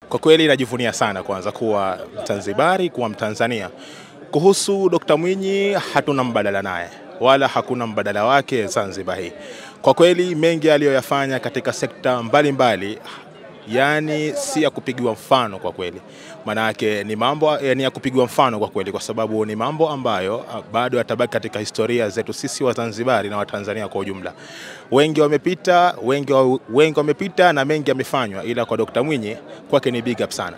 Kwa kweli najivunia sana kwanza kuwa Mzanzibari, kuwa Mtanzania. Kuhusu Dr. Mwinyi hatuna mbadala naye, wala hakuna mbadala wake Zanzibar hii. Kwa kweli mengi aliyoyafanya katika sekta mbalimbali, yani si ya kupigiwa mfano kwa kweli. Manake ni mambo yani ya kupigiwa mfano kwa kweli, kwa sababu ni mambo ambayo bado yatabaki katika historia zetu sisi wa Zanzibari na wa Tanzania kwa ujumla. Wengi wamepita na mengi yamefanywa, ila kwa Dr. Mwinyi kwake ni big up sana.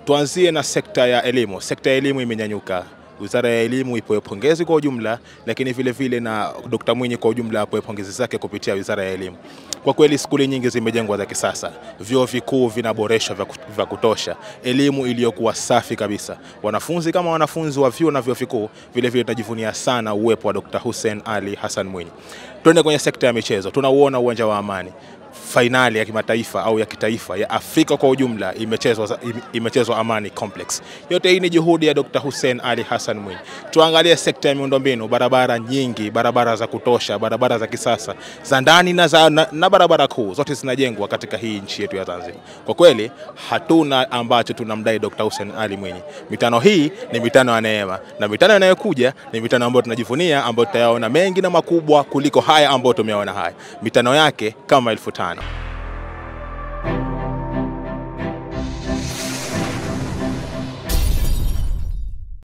Tuanzie na sekta ya elimu. Sekta ya elimu imenyanyuka. Wizara ya elimu ipo pongezi kwa ujumla, lakini vile vile na Dr. Mwinyi kwa ujumla apo pongezi zake kupitia Wizara ya Elimu. Kwa kweli skuli nyingi zimejengwa za kisasa, vyuo vikuu vinaboreshwa vya kutosha, elimu iliyokuwa safi kabisa. Wanafunzi kama wanafunzi wa vyuo na vyuo vikuu vile vile tunajivunia sana uwepo wa Dr. Hussein Ali Hassan Mwinyi. Twende kwenye sekta ya michezo. Tunauona uwanja wa Amani. Finali ya kimataifa au ya kitaifa ya Afrika kwa ujumla imechezwa Amani Complex. Yote hii ni juhudi ya Dr. Hussein Ali Hassan Mwinyi. Tuangalie sekta ya miundombinu, barabara nyingi, barabara za kutosha, barabara za kisasa, za ndani na barabara kuu zote zinajengwa katika hii nchi yetu ya Zanzibar. Kwa kweli hatuna ambacho tunamdai Dr. Hussein Ali Mwinyi. Mitano hii ni mitano ya neema, na mitano inayokuja ni mitano ambayo tunajivunia, ambayo tutayaona mengi na makubwa kuliko haya ambayo tumeona haya. Mitano yake kama 1500.